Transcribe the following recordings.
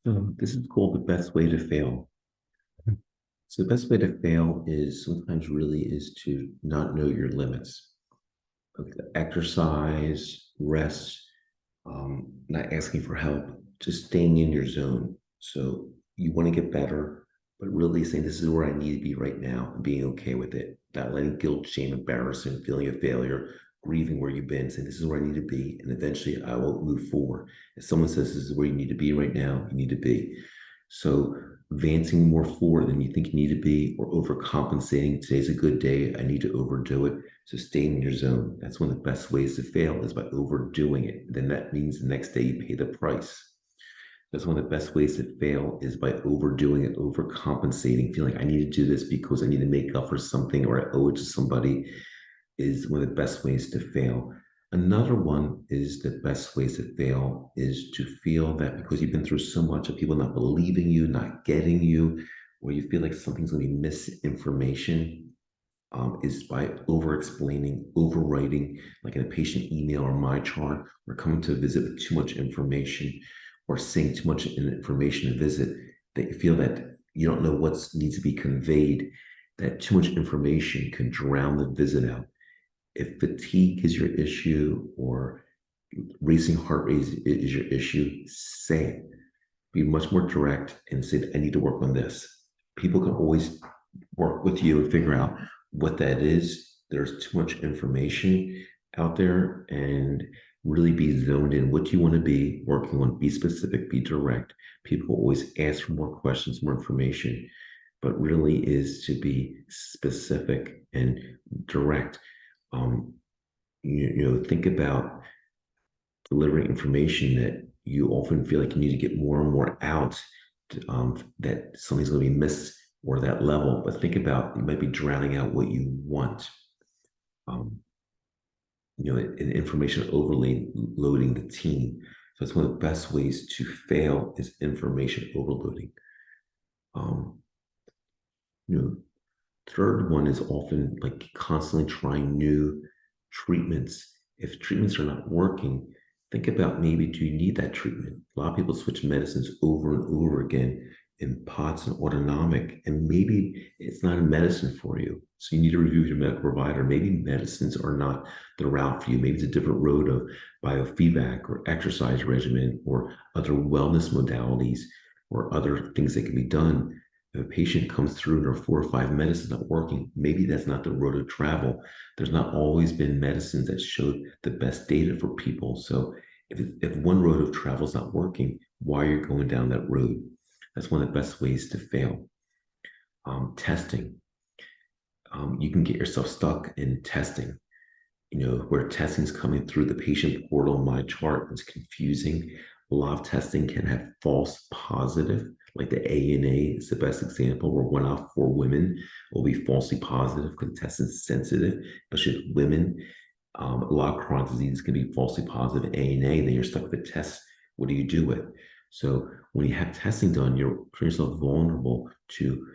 So this is called the best way to fail. So the best way to fail is sometimes really is to not know your limits. Okay, exercise, rest, not asking for help, just staying in your zone. So you want to get better, but really saying this is where I need to be right now and being okay with it, not letting guilt, shame, embarrassment, feeling of failure, grieving where you've been, saying this is where I need to be, and eventually I will move forward. If someone says this is where you need to be right now, you need to be. So advancing more forward than you think you need to be, or overcompensating. Today's a good day. I need to overdo it. So stay in your zone. That's one of the best ways to fail is by overdoing it. Then that means the next day you pay the price. That's one of the best ways to fail is by overdoing it, overcompensating, feeling I need to do this because I need to make up for something or I owe it to somebody is one of the best ways to fail. Another one is the best ways to fail is to feel that because you've been through so much of people not believing you, not getting you, or you feel like something's going to be misinformation, is by over explaining, overwriting, like in a patient email or my chart, or coming to a visit with too much information, or saying too much information to visit, that you feel that you don't know what needs to be conveyed, that too much information can drown the visit out. If fatigue is your issue or racing heart rate is your issue, say it. Be much more direct and say, I need to work on this. People can always work with you and figure out what that is. There's too much information out there and really be zoned in what you want to be working on. Be specific, be direct. People always ask for more questions, more information, but really is to be specific and direct. Um, think about delivering information that you often feel like you need to get more and more out, that something's going to be missed or that level. But think about you might be drowning out what you want. Um, and information overloading the team. So it's one of the best ways to fail is information overloading. Um, you know, third one is often like constantly trying new treatments. If treatments are not working, think about maybe do you need that treatment? A lot of people switch medicines over and over again in POTS and autonomic, and maybe it's not a medicine for you. So you need to review with your medical provider. Maybe medicines are not the route for you. Maybe it's a different road of biofeedback or exercise regimen or other wellness modalities or other things that can be done. If a patient comes through and there are 4 or 5 medicines not working, maybe that's not the road to travel. There's not always been medicines that showed the best data for people. So if one road of travel is not working, why are you going down that road? That's one of the best ways to fail. Testing. You can get yourself stuck in testing, where testing is coming through the patient portal, my chart. It's confusing. A lot of testing can have false positive, like the ANA is the best example, where 1 out of 4 women will be falsely positive because the test is sensitive, especially with women. A lot of chronic diseases can be falsely positive ANA, then you're stuck with the test. What do you do with? So when you have testing done, you're putting yourself vulnerable to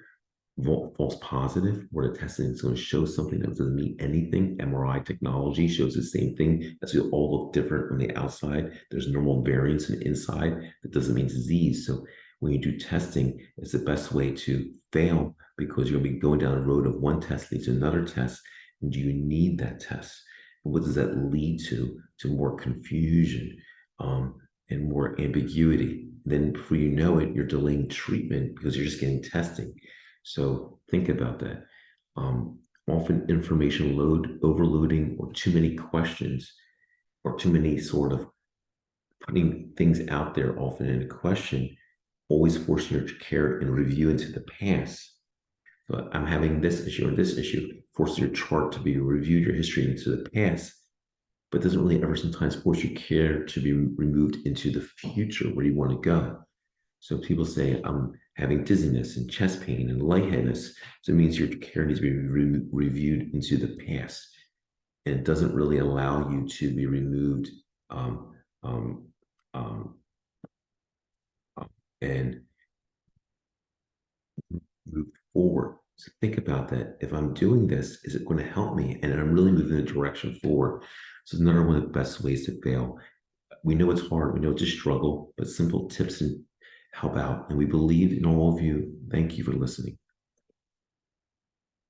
false positive, where the testing is going to show something that doesn't mean anything. MRI technology shows the same thing. As we all look different on the outside, there's normal variance in the inside. That doesn't mean disease. So when you do testing, it's the best way to fail because you'll be going down the road of one test leads to another test. And do you need that test? And what does that lead to? To more confusion and more ambiguity. Then before you know it, you're delaying treatment because you're just getting testing. So think about that. Often information load overloading or too many questions or too many sort of putting things out there often in a question, always forcing your care and review into the past. So I'm having this issue or this issue, forcing your chart to be reviewed, your history into the past, but doesn't really ever sometimes force your care to be removed into the future where you want to go. So people say, I'm having dizziness and chest pain and lightheadedness. So it means your care needs to be reviewed into the past. And it doesn't really allow you to be removed um, um, um, and move forward. So think about that. If I'm doing this, is it going to help me? And I'm really moving in a direction forward. So it's another one of the best ways to fail. We know it's hard. We know it's a struggle, but simple tips and help out. And we believe in all of you. Thank you for listening.